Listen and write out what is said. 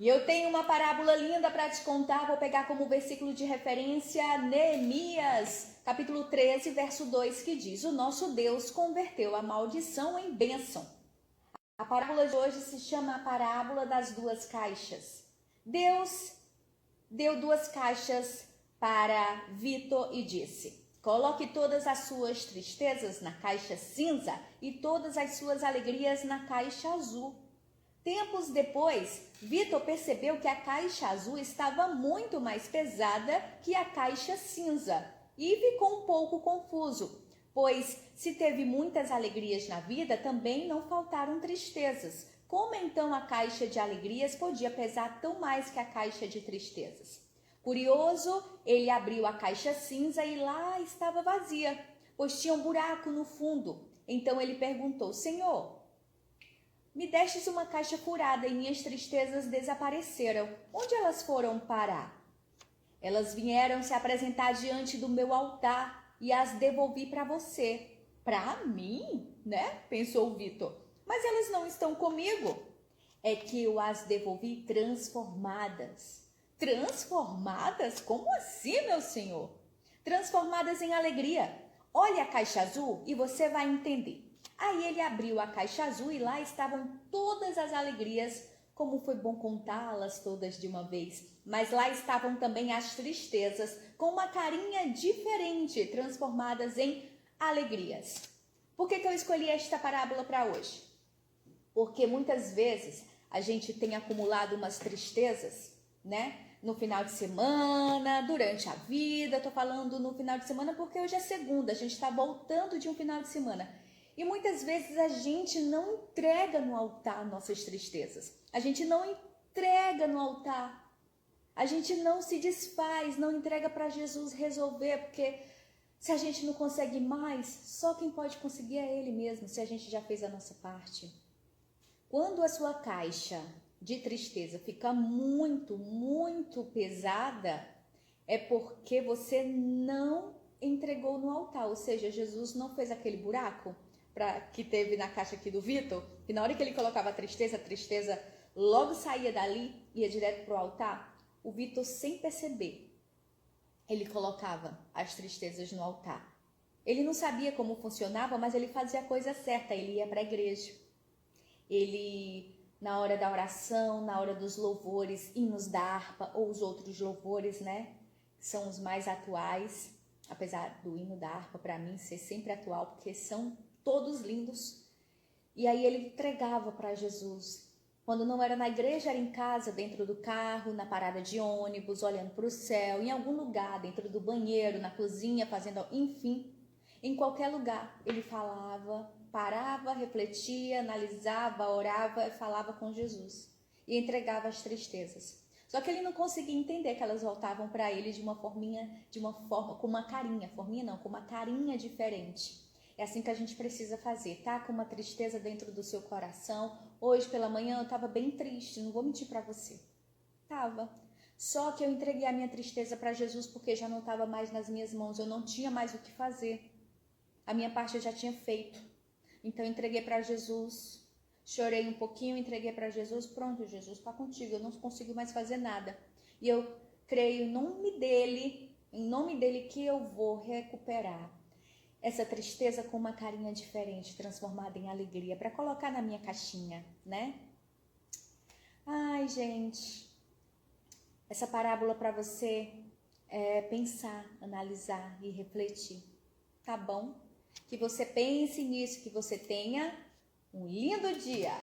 E eu tenho uma parábola linda para te contar, vou pegar como versículo de referência Neemias, capítulo 13, verso 2, que diz: o nosso Deus converteu a maldição em bênção. A parábola de hoje se chama a parábola das duas caixas. Deus deu duas caixas para Vitor e disse: coloque todas as suas tristezas na caixa cinza e todas as suas alegrias na caixa azul. Tempos depois, Vitor percebeu que a caixa azul estava muito mais pesada que a caixa cinza e ficou um pouco confuso, pois se teve muitas alegrias na vida, também não faltaram tristezas. Como então a caixa de alegrias podia pesar tão mais que a caixa de tristezas? Curioso, ele abriu a caixa cinza e lá estava vazia, pois tinha um buraco no fundo. Então ele perguntou: Senhor, me destes uma caixa furada e minhas tristezas desapareceram. Onde elas foram parar? Elas vieram se apresentar diante do meu altar e as devolvi para você. Para mim, né? Pensou Vitor. Mas elas não estão comigo. É que eu as devolvi transformadas. Transformadas? Como assim, meu senhor? Transformadas em alegria. Olha a caixa azul e você vai entender. Aí ele abriu a caixa azul e lá estavam todas as alegrias. Como foi bom contá-las todas de uma vez. Mas lá estavam também as tristezas, com uma carinha diferente, transformadas em alegrias. Por que eu escolhi esta parábola para hoje? Porque muitas vezes a gente tem acumulado umas tristezas, né? No final de semana, durante a vida. Estou falando no final de semana porque hoje é segunda, a gente está voltando de um final de semana. E muitas vezes a gente não entrega no altar nossas tristezas. A gente não entrega no altar. A gente não se desfaz, não entrega para Jesus resolver, porque se a gente não consegue mais, só quem pode conseguir é Ele mesmo, se a gente já fez a nossa parte. Quando a sua caixa de tristeza fica muito, muito pesada, é porque você não entregou no altar, ou seja, Jesus não fez aquele buraco que teve na caixa aqui do Vitor, que na hora que ele colocava a tristeza logo saía dali, ia direto para o altar. O Vitor, sem perceber, ele colocava as tristezas no altar. Ele não sabia como funcionava, mas ele fazia a coisa certa, ele ia para a igreja. Ele, na hora da oração, na hora dos louvores, hinos da harpa ou os outros louvores, né, que são os mais atuais, apesar do hino da harpa para mim ser sempre atual, porque são todos lindos. E aí ele entregava para Jesus. Quando não era na igreja, era em casa, dentro do carro, na parada de ônibus, olhando para o céu, em algum lugar, dentro do banheiro, na cozinha, fazendo, enfim, em qualquer lugar. Ele falava, parava, refletia, analisava, orava e falava com Jesus. E entregava as tristezas. Só que ele não conseguia entender que elas voltavam para ele de uma forma, com uma carinha, com uma carinha diferente. É assim que a gente precisa fazer, tá? Com uma tristeza dentro do seu coração. Hoje pela manhã eu estava bem triste, não vou mentir para você. Tava. Só que eu entreguei a minha tristeza para Jesus porque já não estava mais nas minhas mãos, eu não tinha mais o que fazer. A minha parte eu já tinha feito. Então eu entreguei para Jesus, chorei um pouquinho, entreguei para Jesus. Pronto, Jesus, está contigo, eu não consigo mais fazer nada. E eu creio em nome dele que eu vou recuperar essa tristeza com uma carinha diferente, transformada em alegria, para colocar na minha caixinha, né? Ai, gente, essa parábola para você é pensar, analisar e refletir, tá bom? Que você pense nisso, que você tenha um lindo dia!